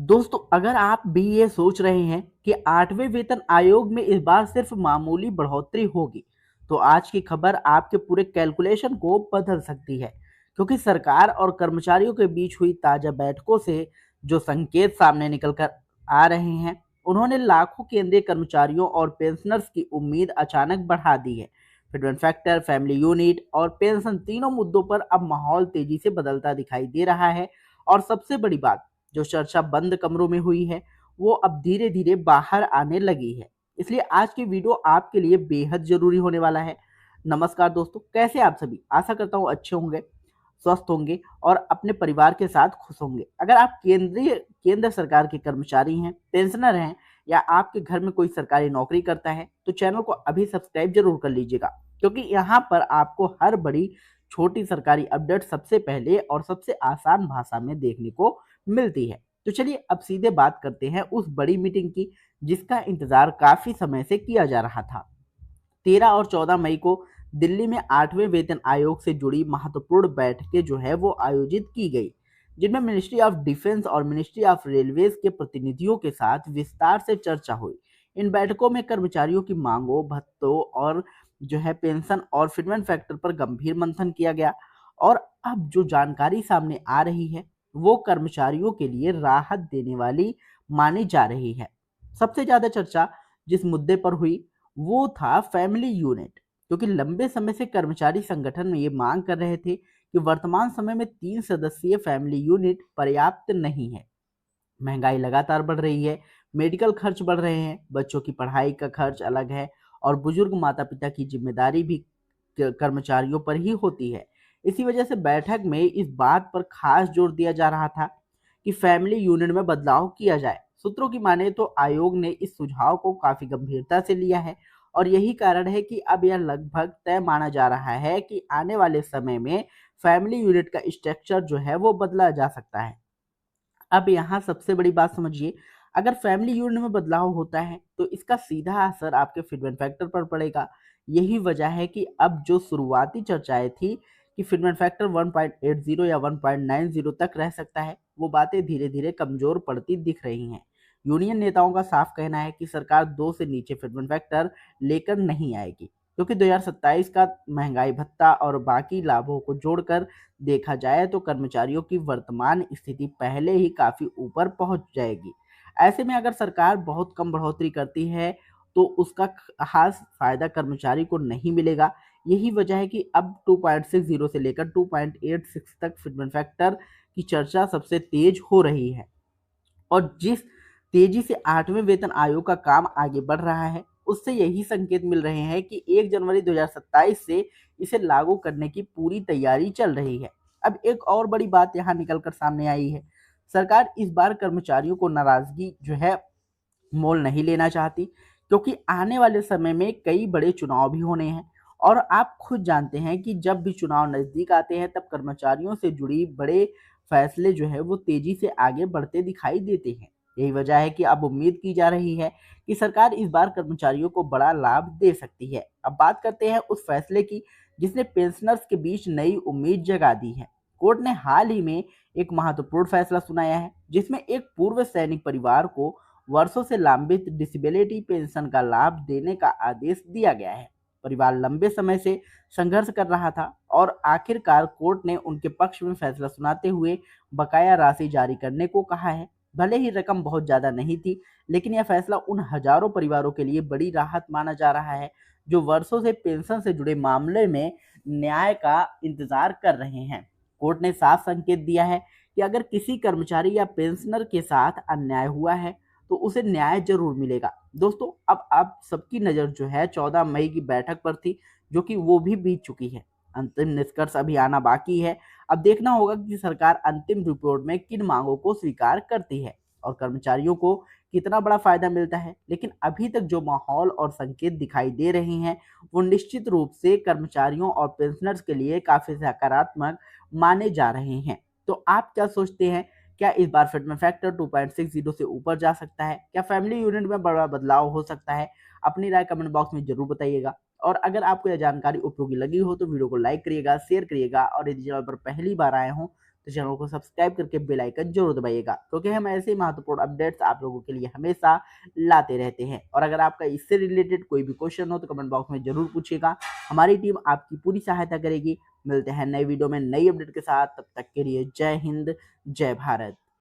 दोस्तों, अगर आप भी ये सोच रहे हैं कि 8वें वेतन आयोग में इस बार सिर्फ मामूली बढ़ोतरी होगी, तो आज की खबर आपके पूरे कैलकुलेशन को बदल सकती है। क्योंकि सरकार और कर्मचारियों के बीच हुई ताजा बैठकों से जो संकेत सामने निकल कर आ रहे हैं, उन्होंने लाखों केंद्रीय कर्मचारियों और पेंशनर्स की उम्मीद अचानक बढ़ा दी है। फिटमेंट फैक्टर, फैमिली यूनिट और पेंशन तीनों मुद्दों पर अब माहौल तेजी से बदलता दिखाई दे रहा है। और सबसे बड़ी बात, जो चर्चा बंद कमरों में हुई है, वो अब धीरे धीरे बाहर आने लगी है। इसलिए आज की वीडियो आपके लिए बेहद जरूरी होने वाला है। नमस्कार दोस्तों, कैसे आप सभी? आशा करता हूँ अच्छे होंगे, स्वस्थ होंगे और अपने परिवार के साथ खुश होंगे। अगर आप केंद्र सरकार के कर्मचारी हैं, पेंशनर हैं या आपके घर में कोई सरकारी नौकरी करता है, तो चैनल को अभी सब्सक्राइब जरूर कर लीजिएगा। क्योंकि यहाँ पर आपको हर बड़ी छोटी सरकारी अपडेट सबसे पहले और सबसे आसान भाषा में देखने को मिलती है। तो चलिए अब सीधे बात करते हैं उस बड़ी मीटिंग की, जिसका इंतजार काफी समय से किया जा रहा था। 13 और 14 मई को दिल्ली में 8वें वेतन आयोग से जुड़ी महत्वपूर्ण बैठकें जो है वो आयोजित की गई, जिनमें मिनिस्ट्री ऑफ डिफेंस और मिनिस्ट्री ऑफ रेलवेज के प्रतिनिधियों के साथ विस्तार से चर्चा हुई। इन बैठकों में कर्मचारियों की मांगों, भत्तों और जो है पेंशन और फिटमेंट फैक्टर पर गंभीर मंथन किया गया। और अब जो जानकारी सामने आ रही है, वो कर्मचारियों के लिए राहत देने वाली मानी जा रही है। सबसे ज्यादा चर्चा जिस मुद्दे पर हुई, वो था फैमिली यूनिट। क्योंकि लंबे समय से कर्मचारी संगठन में ये मांग कर रहे थे कि वर्तमान समय में 3 सदस्यीय फैमिली यूनिट पर्याप्त नहीं है। महंगाई लगातार बढ़ रही है, मेडिकल खर्च बढ़ रहे हैं, बच्चों की पढ़ाई का खर्च अलग है और बुजुर्ग माता पिता की जिम्मेदारी भी कर्मचारियों पर ही होती है। इसी वजह से बैठक में इस बात पर खास जोर दिया जा रहा था कि फैमिली यूनिट में बदलाव किया जाए। सूत्रों की माने तो आयोग ने इस सुझाव को काफी गंभीरता से लिया है और यही कारण है कि अब यह लगभग तय माना जा रहा है कि आने वाले समय में फैमिली यूनिट का स्ट्रक्चर जो है वो बदला जा सकता है। अब यहाँ सबसे बड़ी बात समझिए, अगर फैमिली यूनिट में बदलाव होता है तो इसका सीधा असर आपके फिटमेंट फैक्टर पर पड़ेगा। यही वजह है कि अब जो शुरुआती चर्चाएं थी कि फिटमेंट फैक्टर 1.80 या 1.90 तक रह सकता है, वो बातें धीरे धीरे कमजोर पड़ती दिख रही हैं। यूनियन नेताओं का साफ कहना है कि सरकार 2 से नीचे फिटमेंट फैक्टर लेकर नहीं आएगी, क्योंकि 2027 का महंगाई भत्ता और बाकी लाभों को जोड़कर देखा जाए तो कर्मचारियों की वर्तमान स्थिति पहले ही काफी ऊपर पहुंच जाएगी। ऐसे में अगर सरकार बहुत कम बढ़ोतरी करती है तो उसका खास फायदा कर्मचारी को नहीं मिलेगा। यही वजह है कि अब 2.60 से लेकर 2.86 तक फिटमेंट फैक्टर की चर्चा सबसे तेज हो रही है। और जिस तेजी से 8वें वेतन आयोग का काम आगे बढ़ रहा है, उससे यही संकेत मिल रहे हैं कि 1 जनवरी 2027 से इसे लागू करने की पूरी तैयारी चल रही है। अब एक और बड़ी बात यहाँ निकल कर सामने आई है। सरकार इस बार कर्मचारियों को नाराजगी जो है मोल नहीं लेना चाहती, क्योंकि आने वाले समय में कई बड़े चुनाव भी होने हैं। और आप खुद जानते हैं कि जब भी चुनाव नजदीक आते हैं तब कर्मचारियों से जुड़ी बड़े फैसले जो है वो तेजी से आगे बढ़ते दिखाई देते हैं। यही वजह है कि अब उम्मीद की जा रही है कि सरकार इस बार कर्मचारियों को बड़ा लाभ दे सकती है। अब बात करते हैं उस फैसले की जिसने पेंशनर्स के बीच नई उम्मीद जगा दी है। कोर्ट ने हाल ही में एक महत्वपूर्ण फैसला सुनाया है, जिसमें एक पूर्व सैनिक परिवार को वर्षों से लंबित डिसेबिलिटी पेंशन का लाभ देने का आदेश दिया गया है। परिवार लंबे समय से संघर्ष कर रहा था और आखिरकार कोर्ट ने उनके पक्ष में फैसला सुनाते हुए बकाया राशि जारी करने को कहा है। भले ही रकम बहुत ज्यादा नहीं थी, लेकिन यह फैसला उन हजारों परिवारों के लिए बड़ी राहत माना जा रहा है जो वर्षों से पेंशन से जुड़े मामले में न्याय का इंतजार कर रहे हैं। कोर्ट ने साफ संकेत दिया है कि अगर किसी कर्मचारी या पेंशनर के साथ अन्याय हुआ है तो उसे न्याय जरूर मिलेगा। दोस्तों, अब आप सबकी नज़र जो है 14 मई की बैठक पर थी, जो कि वो भी बीत चुकी है। अंतिम निष्कर्ष अभी आना बाकी है। अब देखना होगा कि सरकार अंतिम रिपोर्ट में किन मांगों को स्वीकार करती है और कर्मचारियों को कितना बड़ा फायदा मिलता है। लेकिन अभी तक जो माहौल और संकेत दिखाई दे रहे हैं, वो निश्चित रूप से कर्मचारियों और पेंशनर्स के लिए काफी सकारात्मक माने जा रहे हैं। तो आप क्या सोचते हैं? क्या इस बार फिटमेंट फैक्टर 2.60 से ऊपर जा सकता है? क्या फैमिली यूनिट में बड़ा बदलाव हो सकता है? अपनी राय कमेंट बॉक्स में जरूर बताइएगा। और अगर आपको यह जानकारी उपयोगी लगी हो तो वीडियो को लाइक करिएगा, शेयर करिएगा और यदि चैनल पर पहली बार आए हो तो चैनल को सब्सक्राइब करके बेल आइकन जरूर दबाइएगा, क्योंकि हम ऐसे ही महत्वपूर्ण अपडेट्स आप लोगों के लिए हमेशा लाते रहते हैं। और अगर आपका इससे रिलेटेड कोई भी क्वेश्चन हो तो कमेंट बॉक्स में जरूर पूछिएगा, हमारी टीम आपकी पूरी सहायता करेगी। मिलते हैं नई वीडियो में नई अपडेट के साथ, तब तक के लिए जय हिंद, जय भारत।